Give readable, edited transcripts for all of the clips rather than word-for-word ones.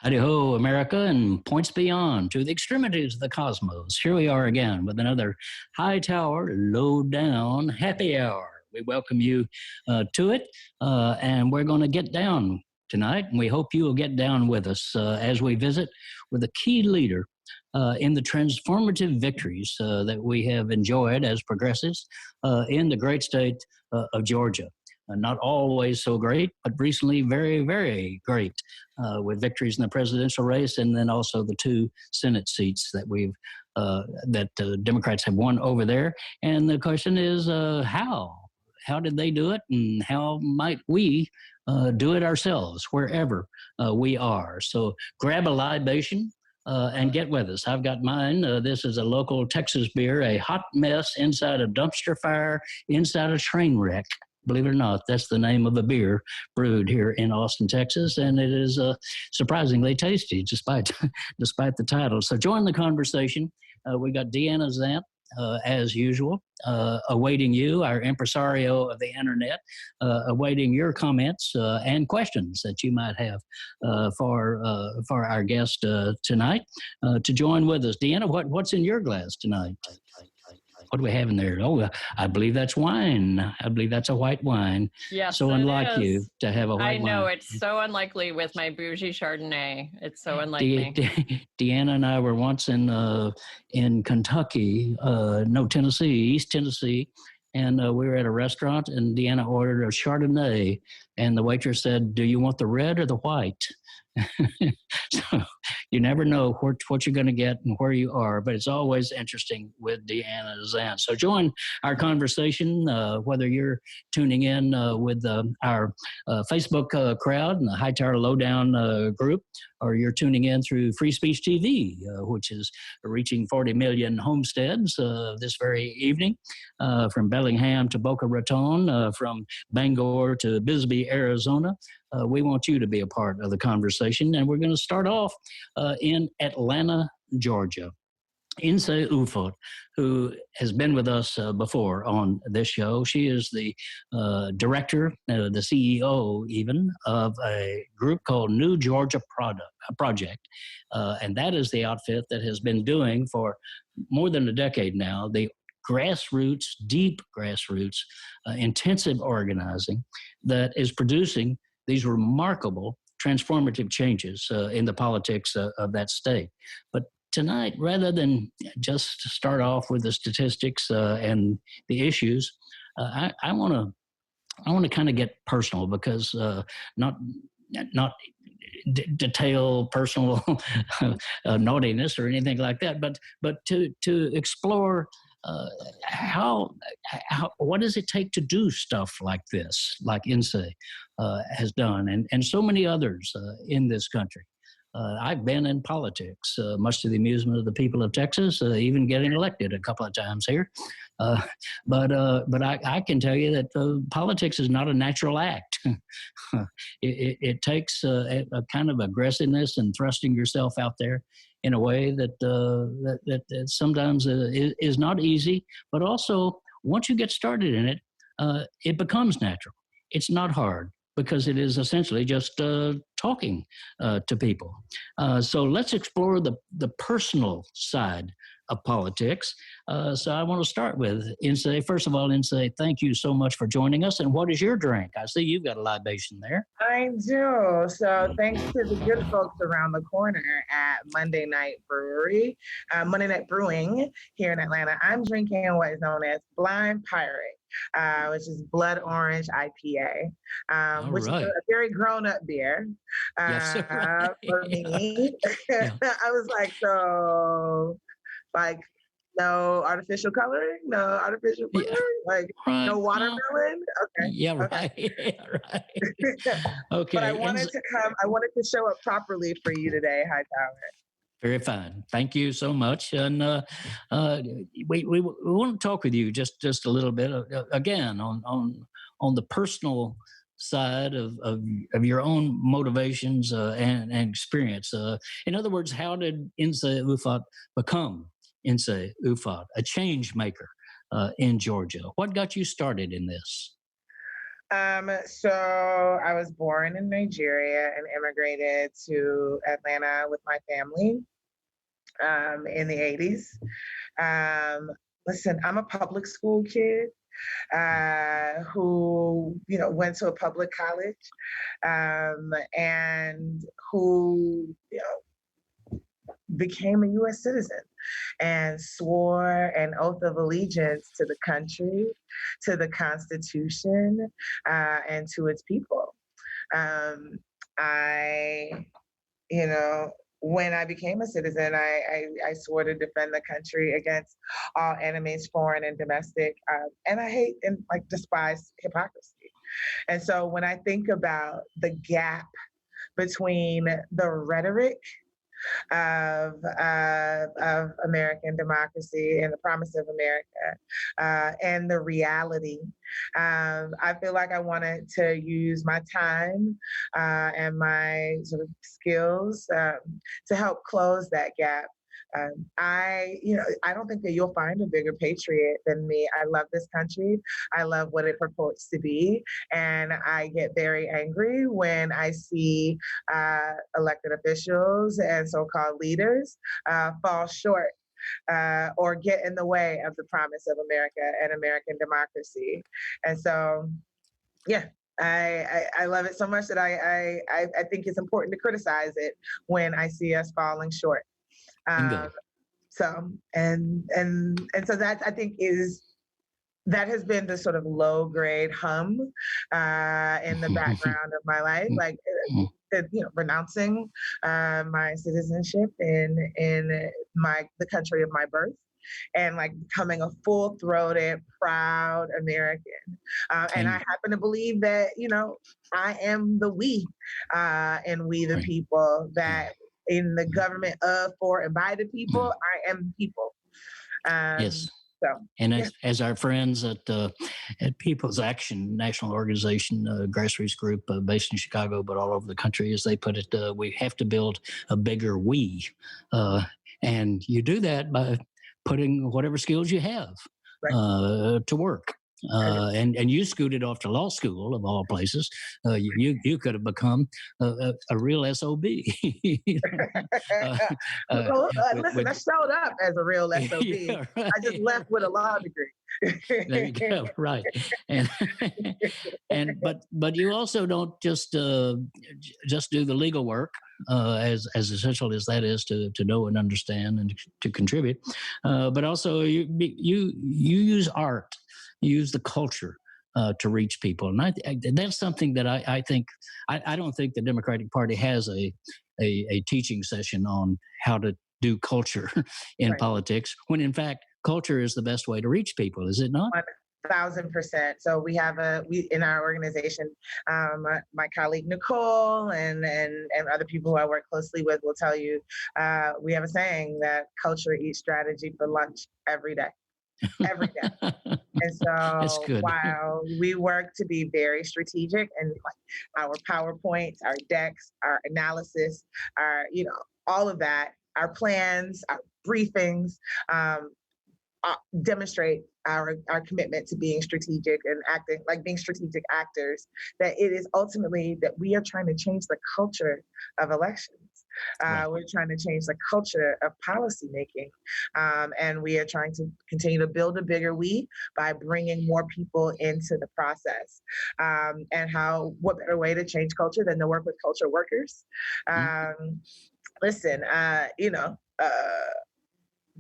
Howdy ho, America, and points beyond to the extremities of the cosmos. Here we are again with another Hightower Low Down Happy Hour. We welcome you to it, and we're going to get down tonight, and we hope you will get down with us as we visit with a key leader in the transformative victories that we have enjoyed as progressives in the great state of Georgia. Not always so great, but recently very, very great with victories in the presidential race, and then also the two Senate seats that Democrats have won over there. And the question is, how? How did they do it, and how might we do it ourselves wherever we are? So grab a libation and get with us. I've got mine. This is a local Texas beer, a hot mess inside a dumpster fire, inside a train wreck. Believe it or not, that's the name of a beer brewed here in Austin, Texas, and it is surprisingly tasty, despite the title. So join the conversation. We got Deanna Zant, as usual, awaiting you, our impresario of the internet, awaiting your comments and questions that you might have for our guest tonight to join with us. Deanna, what's in your glass tonight? What do we have in there? Oh, I believe that's wine. I believe that's a white wine. Yes, so unlike you to have a white wine. I know, it's so unlikely with my bougie Chardonnay. It's so unlike me. Deanna and I were once in Kentucky, Tennessee, East Tennessee, and we were at a restaurant, and Deanna ordered a Chardonnay, and the waitress said, "Do you want the red or the white?" So you never know what you're going to get and where you are, but it's always interesting with Deanna Zant. So join our conversation, whether you're tuning in with our Facebook crowd and the Hightower Lowdown group, or you're tuning in through Free Speech TV, which is reaching 40 million homesteads this very evening, from Bellingham to Boca Raton, from Bangor to Bisbee, Arizona. We want you to be a part of the conversation, and we're going to start off in Atlanta, Georgia. Nse Ufot, who has been with us before on this show. She is the director, the CEO even, of a group called New Georgia Project. And that is the outfit that has been doing for more than a decade now the grassroots, deep grassroots, intensive organizing that is producing these remarkable transformative changes in the politics of that state. But tonight, rather than just start off with the statistics and the issues, I want to kind of get personal, because not detail personal naughtiness or anything like that, but to explore what does it take to do stuff like this, like Nse has done, and so many others in this country. I've been in politics, much to the amusement of the people of Texas, even getting elected a couple of times here. But I can tell you that politics is not a natural act. It takes a kind of aggressiveness and thrusting yourself out there in a way that sometimes is not easy. But also, once you get started in it, it becomes natural. It's not hard, because it is essentially just talking to people. So let's explore the personal side of politics. So I want to start with Nse. First of all, Nse, thank you so much for joining us. And what is your drink? I see you've got a libation there. I do. So thanks to the good folks around the corner at Monday Night Brewing here in Atlanta, I'm drinking what is known as Blind Pirate, which is blood orange IPA, which is a very grown-up beer for me. Yeah. I was like, no artificial coloring, no artificial flavoring, no watermelon. Okay. Yeah, right. Yeah, right. Okay. But I wanted to show up properly for you today, Hightower. Very fine. Thank you so much. And we want to talk with you just a little bit again on the personal side of your own motivations and experience. In other words, how did Nse Ufot become Nse Ufot, a change maker in Georgia? What got you started in this? So I was born in Nigeria and immigrated to Atlanta with my family in the 80s. Listen, I'm a public school kid who, went to a public college and who, became a U.S. citizen and swore an oath of allegiance to the country, to the Constitution, and to its people. I, when I became a citizen, I swore to defend the country against all enemies, foreign and domestic, and I hate and despise hypocrisy. And so when I think about the gap between the rhetoric of American democracy and the promise of America and the reality. I feel like I wanted to use my time and my sort of skills to help close that gap. I don't think that you'll find a bigger patriot than me. I love this country. I love what it purports to be. And I get very angry when I see elected officials and so-called leaders fall short or get in the way of the promise of America and American democracy. And so, yeah, I love it so much that I think it's important to criticize it when I see us falling short. So that I think that has been the sort of low grade hum in the background of my life, renouncing my citizenship in the country of my birth, and becoming a full-throated, proud American. And I happen to believe that I am the we, and we the people, that in the government of, for, and by the people, I am the people. Yes. So, and as our friends at People's Action National Organization, grassroots group based in Chicago, but all over the country, as they put it, we have to build a bigger we. And you do that by putting whatever skills you have to work. And you scooted off to law school, of all places. You could have become a real SOB. Listen, I showed up as a real SOB. Yeah, right. I just left with a law degree. There you go. Right. But you also don't just do the legal work, as essential as that is to know and understand and to contribute, but also you use art. Use the culture to reach people, and that's something that I think. I don't think the Democratic Party has a teaching session on how to do culture in politics, when in fact culture is the best way to reach people. Is it not? 1,000%. So we have in our organization, my colleague Nicole and other people who I work closely with will tell you, we have a saying that culture eats strategy for lunch every day. Every day. And so while we work to be very strategic, and our PowerPoints, our decks, our analysis, our, all of that, our plans, our briefings, demonstrate our commitment to being strategic and acting being strategic actors, that it is ultimately that we are trying to change the culture of elections. We're trying to change the culture of policymaking, and we are trying to continue to build a bigger we by bringing more people into the process. And what better way to change culture than to work with culture workers? Listen,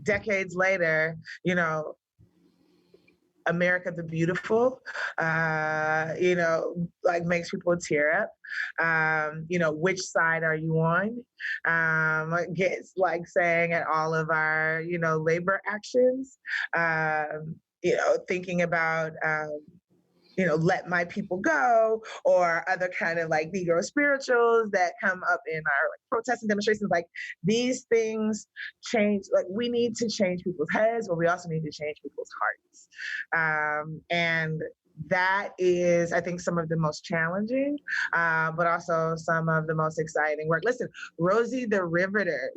decades later, America the Beautiful, makes people tear up. Which side are you on? Gets saying at all of our, labor actions, thinking about, let my people go, or other kind of Negro spirituals that come up in our protests and demonstrations. These things change. We need to change people's heads, but we also need to change people's hearts. And that is, I think, some of the most challenging, but also some of the most exciting work. Listen, Rosie the Riveter,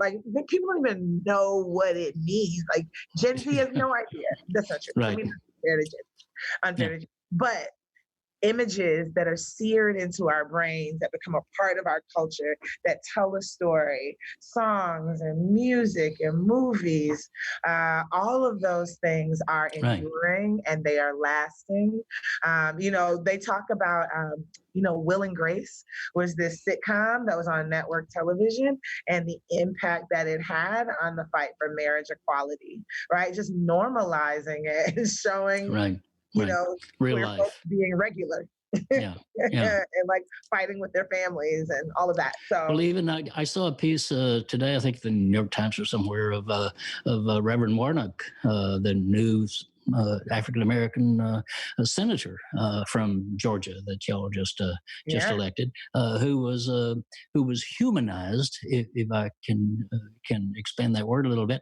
people don't even know what it means. Gen Z has no idea. That's not true. Right. I mean, unfair to Gen Z. But images that are seared into our brains that become a part of our culture that tell a story, songs and music and movies, all of those things are enduring and they are lasting. They talk about, Will and Grace was this sitcom that was on network television and the impact that it had on the fight for marriage equality, right? Just normalizing it and showing, real queer life folks being regular. Yeah. And like fighting with their families and all of that. So, well, even I saw a piece today, I think the New York Times or somewhere, of Reverend Warnock, the new African American senator from Georgia that y'all just elected, who was humanized, if I can expand that word a little bit,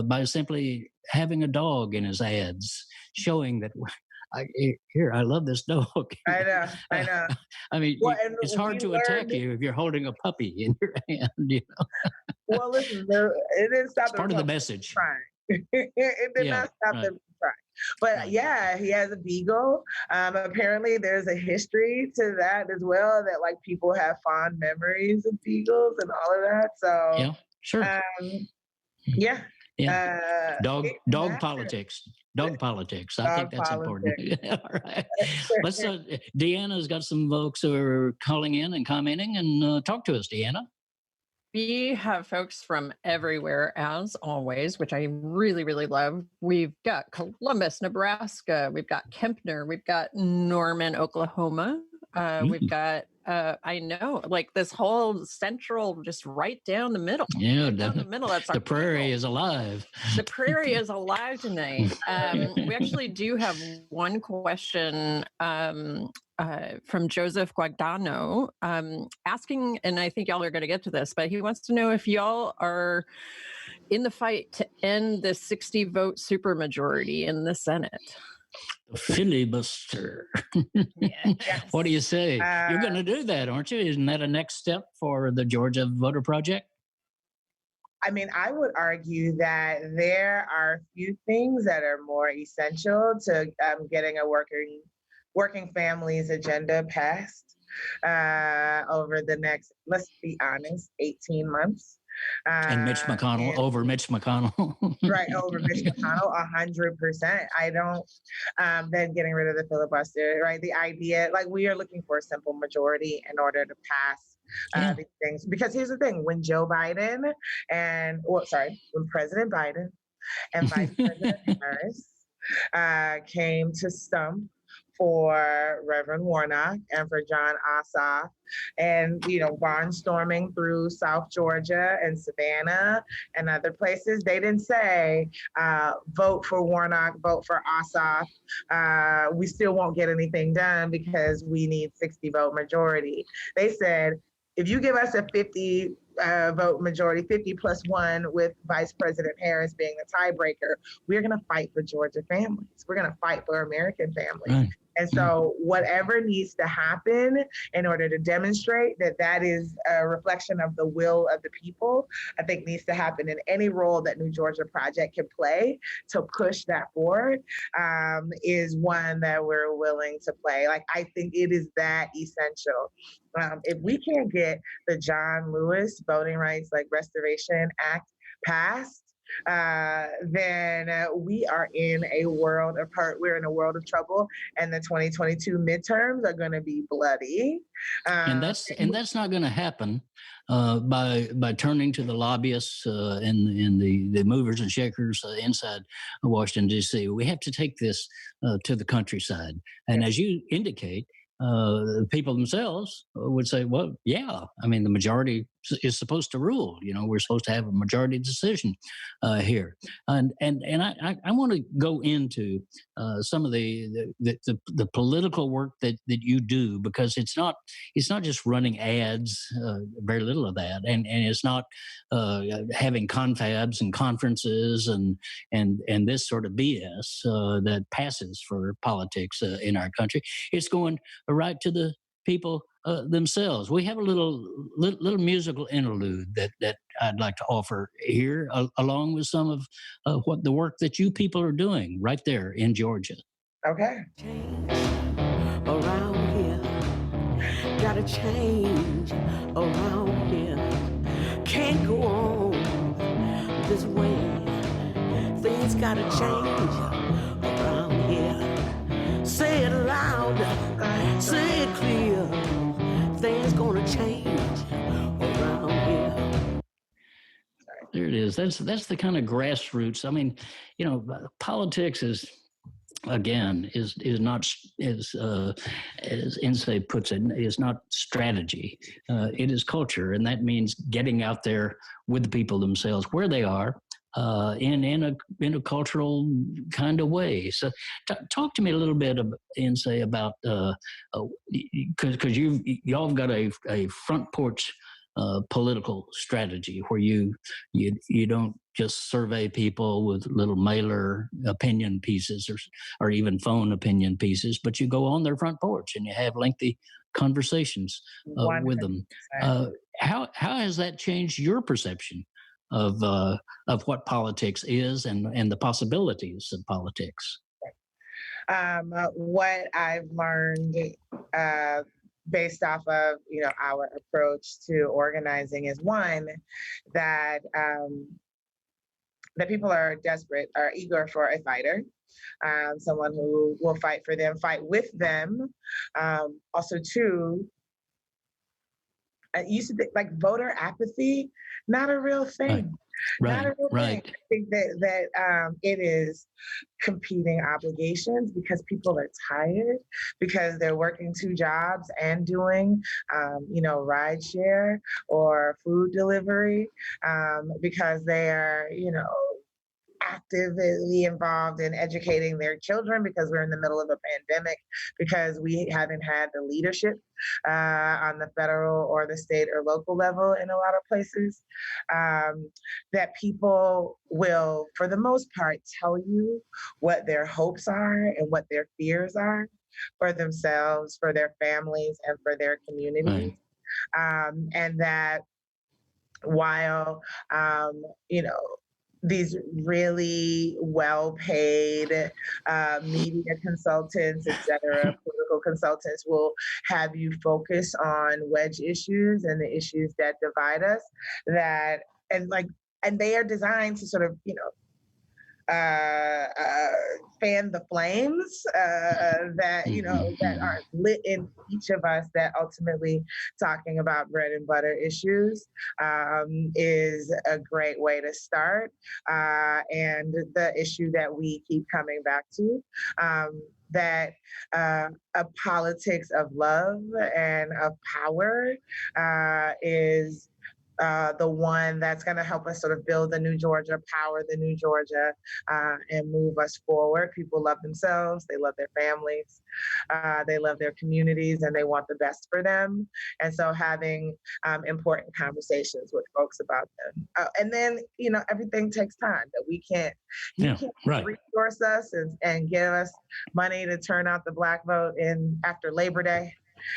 by simply having a dog in his ads, showing that. I love this dog. I know. I mean, it's hard to attack you if you're holding a puppy in your hand, Well, listen, it didn't stop it's part of the message. It did not stop them from trying. But he has a beagle. Apparently, there's a history to that as well, that like people have fond memories of beagles and all of that. So yeah, sure. Yeah. Dog politics. Dog politics. I think that's important. All right. Let's. Deanna's got some folks who are calling in and commenting, and talk to us, Deanna. We have folks from everywhere, as always, which I really, really love. We've got Columbus, Nebraska. We've got Kempner. We've got Norman, Oklahoma. We've got, I know, like this whole central, just right down the middle. Yeah, down the middle. That's the prairie is alive. The prairie is alive tonight. We actually do have one question from Joseph Guadagno asking, and I think y'all are going to get to this, but he wants to know if y'all are in the fight to end the 60-vote supermajority in the Senate. The filibuster. Yes. What do you say? You're going to do that, aren't you? Isn't that a next step for the Georgia Voter Project? I mean, I would argue that there are a few things that are more essential to getting a working families agenda passed over the next, let's be honest, 18 months. And Mitch McConnell, over Mitch McConnell. Right, over Mitch McConnell, 100%. I don't, then getting rid of the filibuster, right? The idea, like we are looking for a simple majority in order to pass these things. Because here's the thing, when when President Biden and Vice President Harris came to stump for Reverend Warnock and for John Ossoff, and barnstorming through South Georgia and Savannah and other places, they didn't say vote for Warnock, vote for Ossoff. We still won't get anything done because we need 60-vote majority. They said, if you give us a 50 vote majority, 50+1, with Vice President Harris being the tiebreaker, we're going to fight for Georgia families. We're going to fight for American families. Right. And so whatever needs to happen in order to demonstrate that that is a reflection of the will of the people, I think needs to happen in any role that New Georgia Project can play to push that forward, is one that we're willing to play. Like, I think it is that essential. If we can't get the John Lewis Voting Rights Restoration Act passed, then we are in a world of hurt. We're in a world of trouble, and the 2022 midterms are going to be bloody. And that's not going to happen by turning to the lobbyists and the movers and shakers inside Washington, D.C. We have to take this to the countryside, and as you indicate, the people themselves would say, well, yeah, I mean, the majority is supposed to rule. We're supposed to have a majority decision here. And I want to go into some of the political work that you do, because it's not just running ads, very little of that. And it's not having confabs and conferences and this sort of BS that passes for politics in our country. It's going right to the people themselves. We have a little musical interlude that I'd like to offer here, along with some of what the work that you people are doing right there in Georgia. Okay. Around gotta change around here. Can't go on this way. Things gotta change around here. Say it loud, say it clear. Things gonna change around here. There it is. That's the kind of grassroots. I mean, politics is, again, is not as Nse puts it, is not strategy. It is culture, and that means getting out there with the people themselves where they are. In a cultural kind of way. So, talk to me a little bit, Nse, about because y'all have got a front porch political strategy where you don't just survey people with little mailer opinion pieces or even phone opinion pieces, but you go on their front porch and you have lengthy conversations with them. How has that changed your perception of what politics is and the possibilities of politics? What I've learned based off of our approach to organizing is one that that people are desperate, are eager for a fighter, someone who will fight for them, fight with them. Also, two, I used to think like voter apathy, not a real thing. Not a real thing. I think that it is competing obligations because people are tired, because they're working two jobs and doing, ride share or food delivery, because they are, actively involved in educating their children because we're in the middle of a pandemic, because we haven't had the leadership on the federal or the state or local level in a lot of places, that people will, for the most part, tell you what their hopes are and what their fears are for themselves, for their families, and for their communities. And that while, these really well-paid media consultants, et cetera, political consultants will have you focus on wedge issues and the issues that divide us, and they are designed to sort of, fan the flames that that are lit in each of us, that ultimately talking about bread and butter issues is a great way to start. And the issue that we keep coming back to, that a politics of love and of power is the one that's going to help us sort of build the new Georgia, power the new Georgia, and move us forward. People love themselves, they love their families, they love their communities, and they want the best for them. And so having important conversations with folks about them. And then, everything takes time, that you can't resource us and give us money to turn out the Black vote after Labor Day.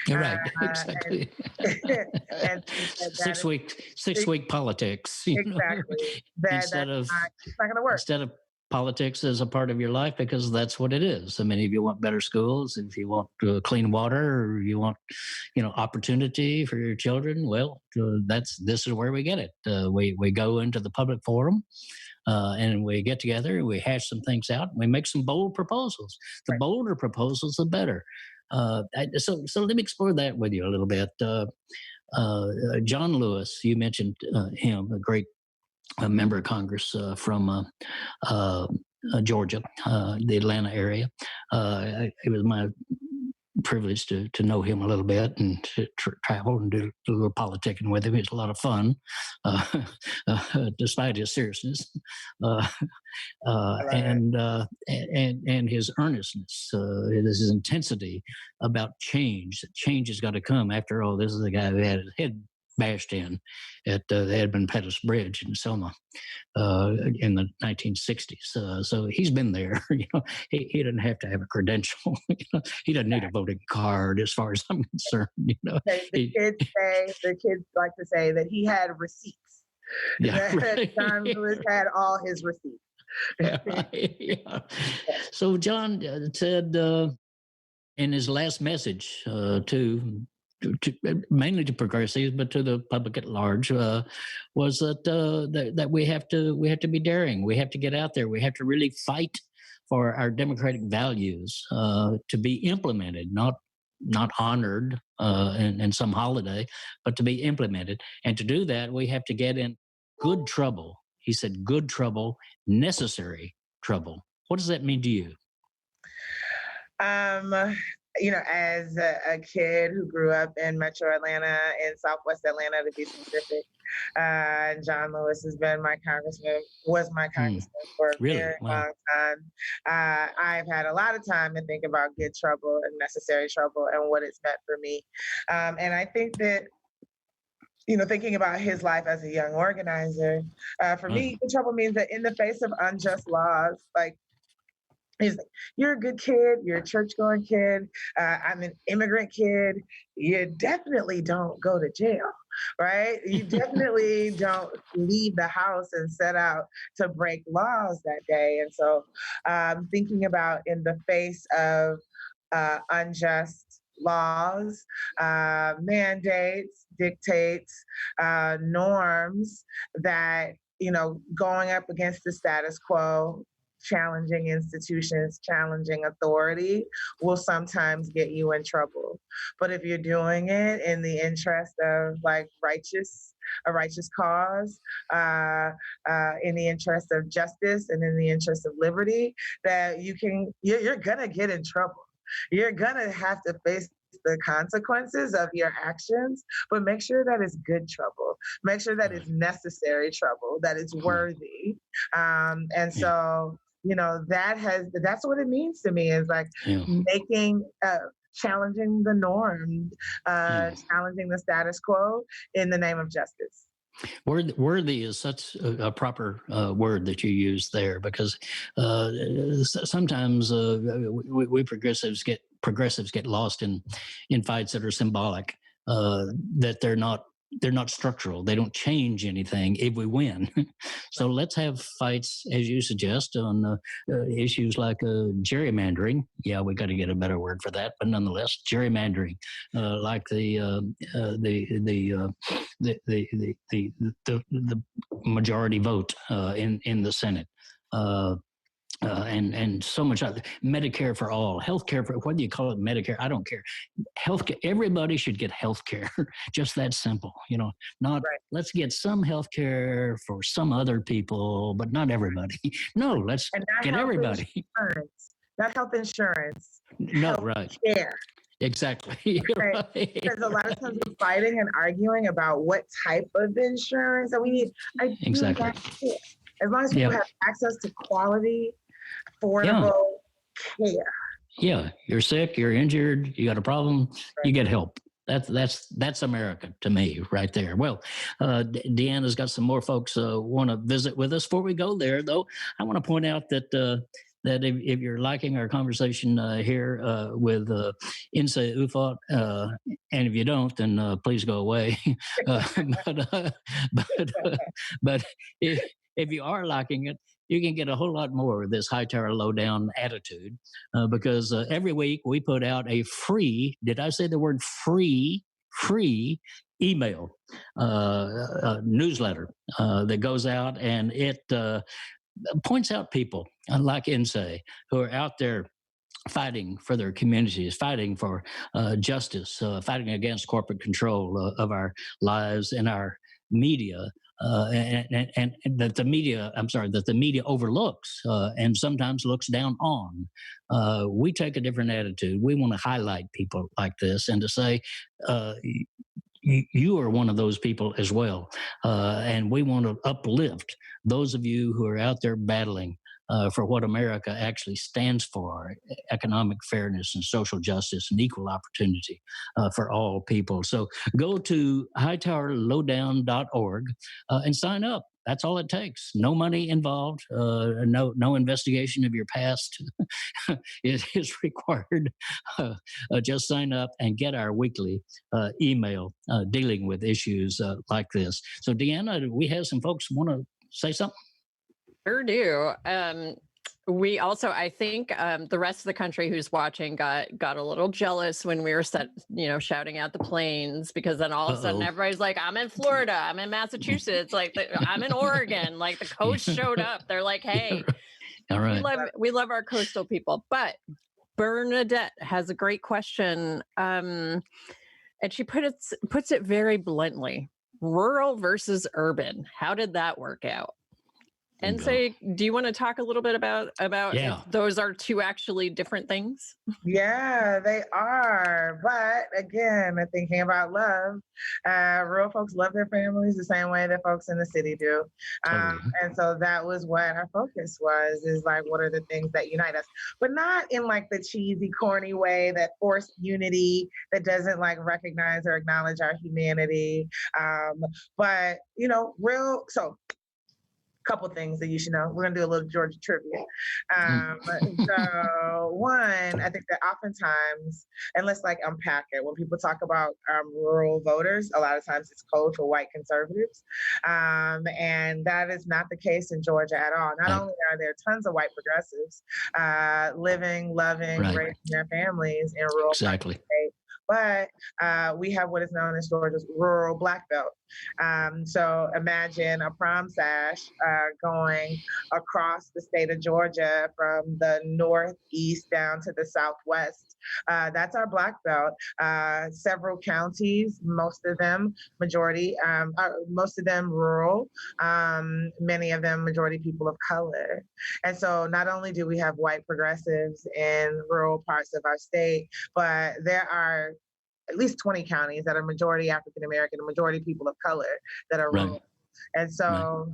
You're right, exactly. and 6 week politics. Exactly. It's not going to work. Instead of politics as a part of your life, because that's what it is. I mean, if you want better schools, if you want clean water, or you want, opportunity for your children, well, this is where we get it. We go into the public forum. And we get together, we hash some things out, and we make some bold proposals. The bolder proposals, the better. So let me explore that with you a little bit. John Lewis, you mentioned him, a great member of Congress from Georgia, the Atlanta area. It was my privilege to know him a little bit and to travel and do a little politicking with him. It's a lot of fun, despite his seriousness, and his earnestness, his intensity about change. Change has got to come. After all, this is a guy who had his head bashed in at the Edmund Pettus Bridge in Selma in the 1960s. So he's been there. He doesn't have to have a credential. He doesn't need a voting card, as far as I'm concerned. The kids like to say that he had receipts. Yeah, right. John Lewis had all his receipts. Yeah. So John said in his last message to mainly to progressives, but to the public at large, was that we have to be daring. We have to get out there. We have to really fight for our democratic values to be implemented, not honored in some holiday, but to be implemented. And to do that, we have to get in good trouble. He said, good trouble, necessary trouble. What does that mean to you? As a kid who grew up in Metro Atlanta, in Southwest Atlanta to be specific, John Lewis was my congressman for a very long time. I've had a lot of time to think about good trouble and necessary trouble and what it's meant for me. And I think that, thinking about his life as a young organizer, for me, good trouble means that in the face of unjust laws, you're a good kid, you're a church-going kid, I'm an immigrant kid, you definitely don't go to jail, right? You definitely don't leave the house and set out to break laws that day. And so thinking about in the face of unjust laws, mandates, dictates, norms that, going up against the status quo, challenging institutions, challenging authority will sometimes get you in trouble. But if you're doing it in the interest of a righteous cause, in the interest of justice and in the interest of liberty, that you're gonna get in trouble. You're gonna have to face the consequences of your actions, but make sure that it's good trouble. Make sure that it's necessary trouble, that it's worthy. So, that's what it means to me, is challenging the norm, challenging the status quo in the name of justice. Worthy is such a proper word that you use there, because sometimes we progressives get lost in fights that are symbolic, that they're not structural. They don't change anything if we win. So let's have fights, as you suggest, on issues like gerrymandering. Yeah, we got to get a better word for that, but nonetheless, gerrymandering, like the majority vote in the Senate. And so much other, Medicare for all, healthcare for, whether you call it Medicare, I don't care. Healthcare, everybody should get healthcare. Just that simple, not let's get some healthcare for some other people, but not everybody. No, let's get everybody. Not health insurance. No, health care. Exactly. Right. Because a lot of times we're fighting and arguing about what type of insurance that we need. Exactly. As long as people have access to quality, affordable care. Yeah, you're sick, you're injured, you got a problem, you get help. That's America to me right there. Well, Deanna's got some more folks want to visit with us. Before we go there, though, I want to point out that if you're liking our conversation here with Nse Ufot, and if you don't, then please go away. But if you are liking it, you can get a whole lot more of this Hightower Lowdown attitude, because every week we put out a free, did I say the word free email newsletter that goes out, and it points out people like Nse who are out there fighting for their communities, fighting for justice, fighting against corporate control of our lives and our media. And that the media overlooks and sometimes looks down on. We take a different attitude. We want to highlight people like this and to say, you are one of those people as well. And we want to uplift those of you who are out there battling for what America actually stands for: economic fairness and social justice and equal opportunity for all people. So go to hightowerlowdown.org and sign up. That's all it takes. No money involved. No investigation of your past is required. Just sign up and get our weekly email dealing with issues like this. So, Deanna, we have some folks want to say something. Sure do. We also, I think, the rest of the country who's watching got a little jealous when we were shouting out the planes, because then all of a sudden everybody's like, I'm in Florida, I'm in Massachusetts, like I'm in Oregon, like the coast showed up. They're like, hey, all right. we love our coastal people. But Bernadette has a great question, and she puts it very bluntly: rural versus urban. How did that work out? And so, do you want to talk a little bit about if those are two actually different things? Yeah, they are. But again, thinking about love, rural folks love their families the same way that folks in the city do. Totally. And so that was what our focus was, is like, what are the things that unite us? But not in like the cheesy, corny way that forced unity that doesn't like recognize or acknowledge our humanity. But, so couple things that you should know. We're gonna do a little Georgia trivia. So one, I think that oftentimes, and let's like unpack it. When people talk about rural voters, a lot of times it's code for white conservatives, and that is not the case in Georgia at all. Not only are there tons of white progressives living, loving, raising their families in rural parts of the state, but we have what is known as Georgia's rural black belt. So imagine a prom sash going across the state of Georgia from the northeast down to the southwest. That's our black belt. Several counties, most of them rural, many of them majority people of color. And so not only do we have white progressives in rural parts of our state, but there are at least 20 counties that are majority African American and majority people of color that are rural. And so,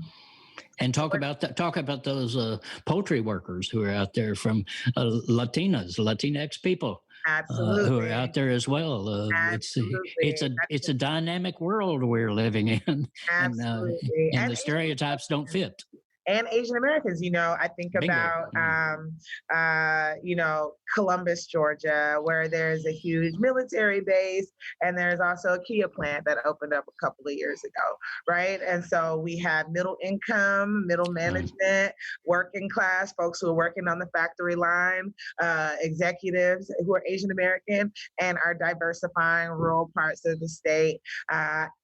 and talk about those poultry workers who are out there from Latinx people. Absolutely. Who are out there as well. It's a dynamic world we're living in. Absolutely. And the stereotypes don't fit. And Asian Americans, I think about, Columbus, Georgia, where there's a huge military base, and there's also a Kia plant that opened up a couple of years ago, right? And so we have middle income, middle management, working class, folks who are working on the factory line, executives who are Asian American, and are diversifying rural parts of the state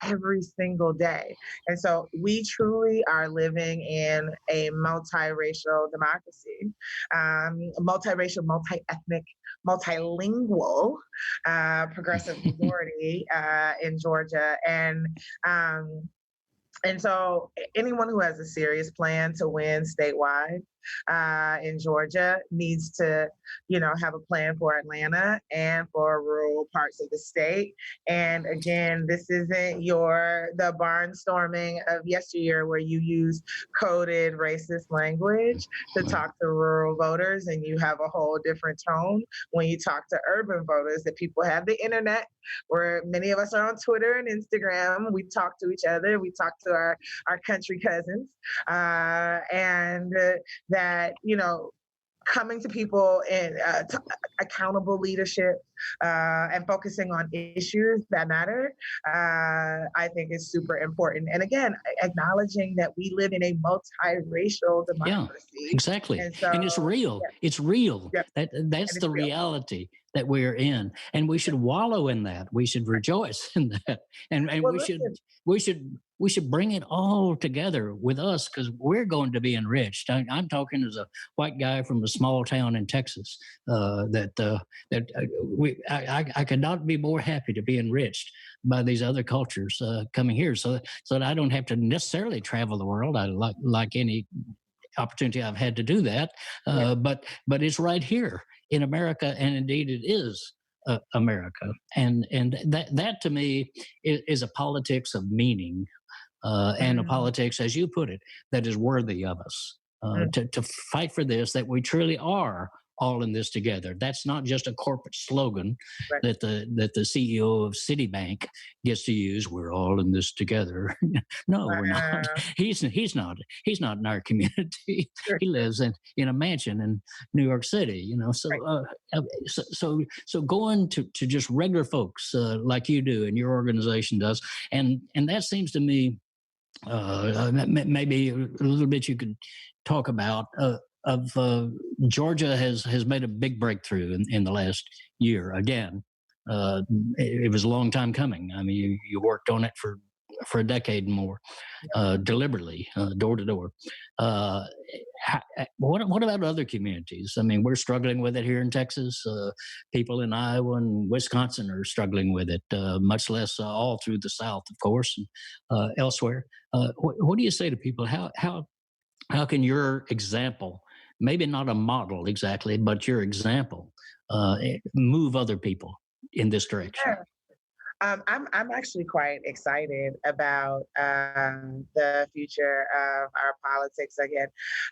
every single day. And so we truly are living in a multiracial democracy, multiracial, multi-ethnic, multilingual progressive majority in Georgia. And so anyone who has a serious plan to win statewide in Georgia needs to, have a plan for Atlanta and for rural parts of the state. And again, this isn't the barnstorming of yesteryear where you use coded racist language to talk to rural voters, and you have a whole different tone when you talk to urban voters. That people have the internet, where many of us are on Twitter and Instagram. We talk to each other. We talk to our country cousins, and that, coming to people in accountable leadership and focusing on issues that matter, I think is super important. And again, acknowledging that we live in a multiracial democracy. Yeah, exactly. And it's real. Yeah. It's real. Yeah. That's the reality that we're in. And we should wallow in that. We should rejoice in that. And we should bring it all together with us, because we're going to be enriched. I'm talking as a white guy from a small town in Texas. I could not be more happy to be enriched by these other cultures coming here, so that I don't have to necessarily travel the world. I like any opportunity I've had to do that, but it's right here in America, and indeed it is. America, and that to me is a politics of meaning, and a politics, as you put it, that is worthy of us, to fight for this, that we truly are all in this together. That's not just a corporate slogan that the CEO of Citibank gets to use. We're all in this together. No, we're not. He's not in our community. He lives in a mansion in New York City. So going to just regular folks like you do and your organization does, and that seems to me maybe a little bit you could talk about Georgia has made a big breakthrough in the last year. Again, it was a long time coming. I mean, you worked on it for a decade and more, deliberately, door to door. What about other communities? I mean, we're struggling with it here in Texas. People in Iowa and Wisconsin are struggling with it, much less all through the South, of course, and elsewhere. What do you say to people? How can your example, maybe not a model exactly, but your example, move other people in this direction? Yeah. I'm actually quite excited about the future of our politics. Again,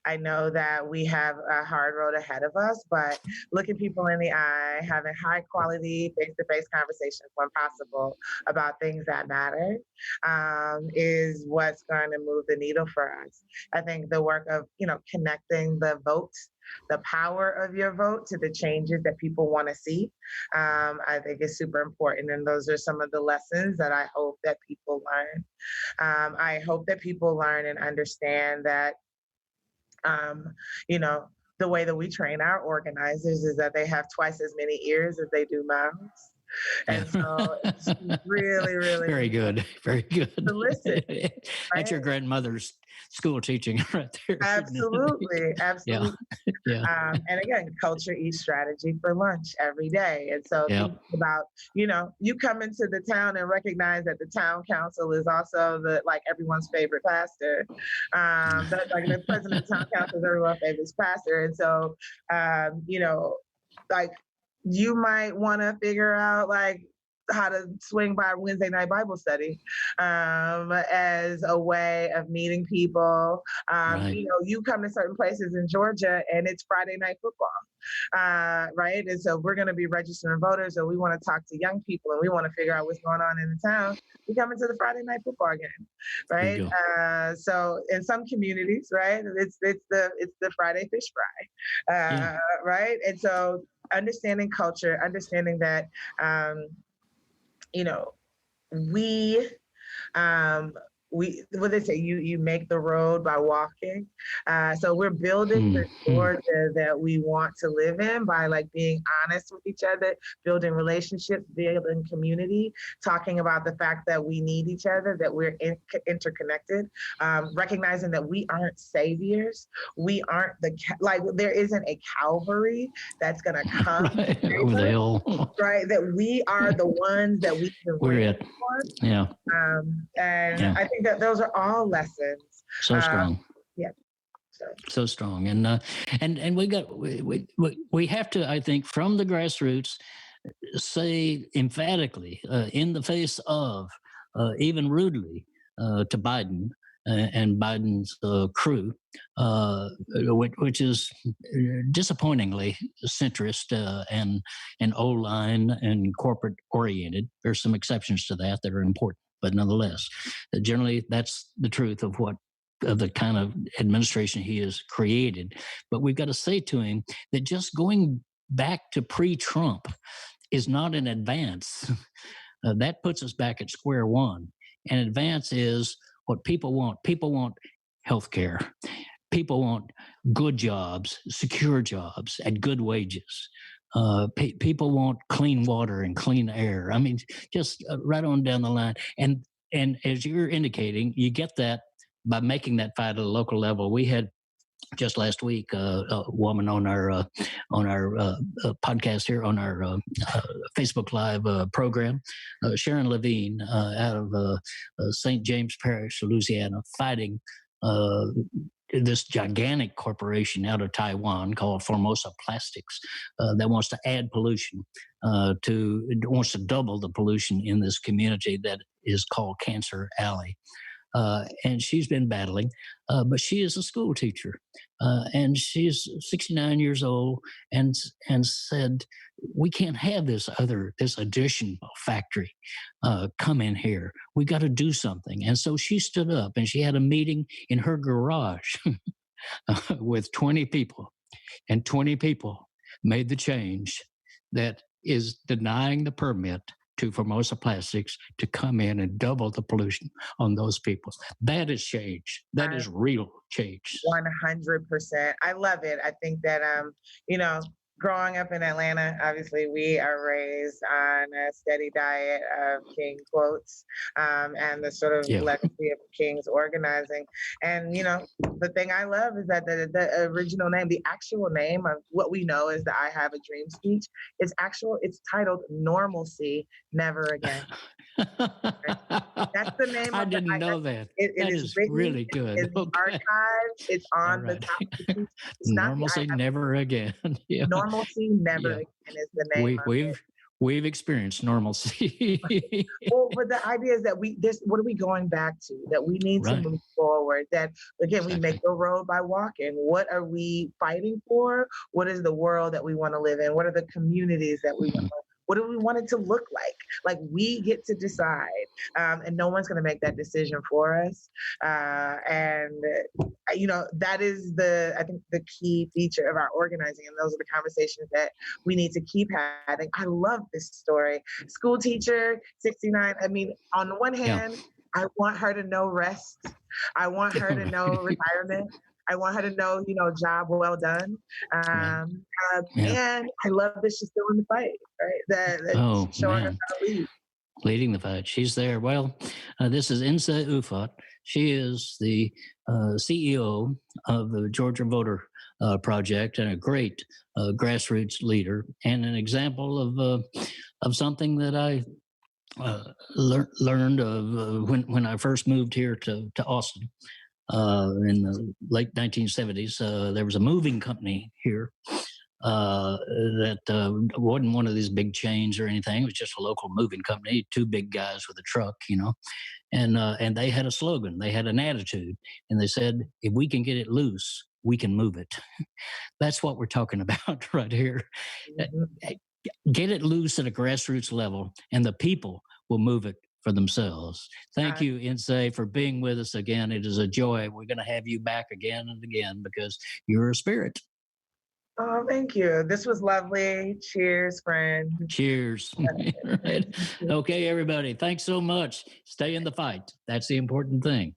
I know that we have a hard road ahead of us, but looking people in the eye, having high quality face-to-face conversations when possible about things that matter is what's going to move the needle for us. I think the work of, connecting the vote, the power of your vote to the changes that people want to see, I think is super important. And those are some of the lessons that I hope that people learn. I hope that people learn and understand that, the way that we train our organizers is that they have twice as many ears as they do mouths. And so it's really, really very good. Very good. To listen. That's your grandmother's school teaching right there. Absolutely. Absolutely. Yeah. And again, culture eats strategy for lunch every day. And so think about, you come into the town and recognize that the town council is also everyone's favorite pastor. That's like the president of the town council is everyone's favorite pastor. And so, you might want to figure out how to swing by Wednesday night Bible study as a way of meeting people. Right. You come to certain places in Georgia and it's Friday night football, right? And so we're going to be registering voters, and we want to talk to young people, and we want to figure out what's going on in the town. We come into the Friday night football game, right? So in some communities, right, it's the Friday fish fry, right? And so understanding culture, understanding that, what they say, you make the road by walking. So we're building the Georgia that we want to live in by being honest with each other, building relationships, building community, talking about the fact that we need each other, that we're interconnected, recognizing that we aren't saviors. We aren't there isn't a Calvary that's going to come over the hill. Right, that we are the ones that we can we're it. Yeah. I think that those are all lessons. So strong. Yeah. So strong. And we have to, I think, from the grassroots, say emphatically, in the face of, even rudely, to Biden and Biden's crew, which is disappointingly centrist and O-line and corporate oriented. There's some exceptions to that are important, but nonetheless, generally that's the truth of the kind of administration he has created. But we've got to say to him that just going back to pre-Trump is not an advance. That puts us back at square one. An advance is what people want. People want health care. People want good jobs, secure jobs at good wages. People want clean water and clean air. I mean, just right on down the line. And as you're indicating, you get that by making that fight at a local level. We had just last week a woman on our podcast here, on our Facebook Live program, Sharon Levine out of St. James Parish, Louisiana, fighting this gigantic corporation out of Taiwan called Formosa Plastics that wants to add pollution wants to double the pollution in this community that is called Cancer Alley. And she's been battling, but she is a school teacher, and she's 69 years old, and said, we can't have this additional factory come in here. We got to do something. And so she stood up and she had a meeting in her garage with 20 people, and 20 people made the change that is denying the permit to Formosa Plastics to come in and double the pollution on those people. That is change. That is real change. 100%. I love it. I think that, growing up in Atlanta, obviously we are raised on a steady diet of King quotes, and the sort of legacy of King's organizing. And, the thing I love is that the original name, the actual name of what we know is the I Have a Dream speech, it's titled Normalcy, Never Again. That's the name. I didn't know that. It is written, really good. It's archived. It's on the top of the speech. It's Normalcy, never again. Normalcy, never again is the name. We've experienced normalcy. Well, but the idea is that what are we going back to? That we need to move forward. That again, we make the road by walking. What are we fighting for? What is the world that we want to live in? What are the communities that we want to What do we want it to look like? Like, we get to decide, and no one's going to make that decision for us. That is I think the key feature of our organizing, and those are the conversations that we need to keep having. I love this story. School teacher, 69. I mean, on the one hand, I want her to know rest. I want her to know retirement. I want her to know, job well done. And I love that she's still in the fight, right? That she's showing us how to lead. Leading the fight. She's there. Well, this is Nse Ufot. She is the CEO of the Georgia Voter Project, and a great grassroots leader, and an example of something that I learned of when I first moved here to Austin. In the late 1970s, there was a moving company here that wasn't one of these big chains or anything. It was just a local moving company, two big guys with a truck, and they had a slogan, they had an attitude, and they said, if we can get it loose, we can move it. That's what we're talking about right here. Mm-hmm. Get it loose at a grassroots level, and the people will move it for themselves. Thank you, Nse, for being with us again. It is a joy. We're going to have you back again and again because you're a spirit. Oh, thank you. This was lovely. Cheers, friend. Cheers. Right. Okay, everybody. Thanks so much. Stay in the fight. That's the important thing.